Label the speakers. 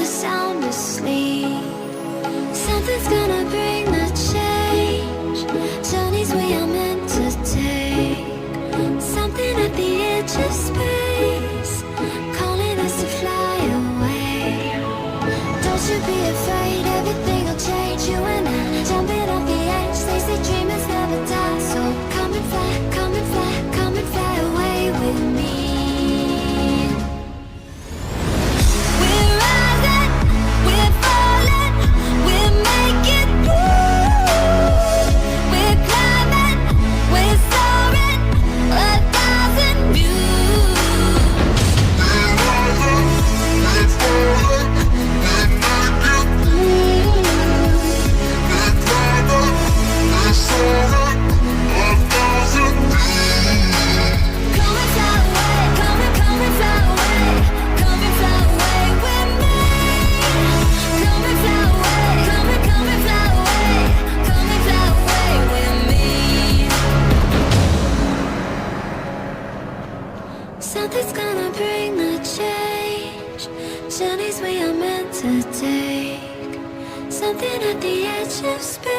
Speaker 1: sound asleep. Something's gonna bring the change. Journeys we are meant to take. Something at the edge of space, calling us to fly away. Don't you be afraid, everything will change. You and I, jumping off the edge. They say dreamers never die, so come and fly, come and fly, come and fly away with me. We're rising, we're falling, we're making moves. We're climbing, we're soaring, 1,000 views.
Speaker 2: We're rising, we're falling, we're making moves. We're climbing, we're soaring, 1,000 views.
Speaker 1: Come and fly away, come and fly away, come and fly away with me. Come and fly away, come and fly away, come and fly away with me. Something's gonna bring the change. Journeys we are meant to take. Something at the edge of space.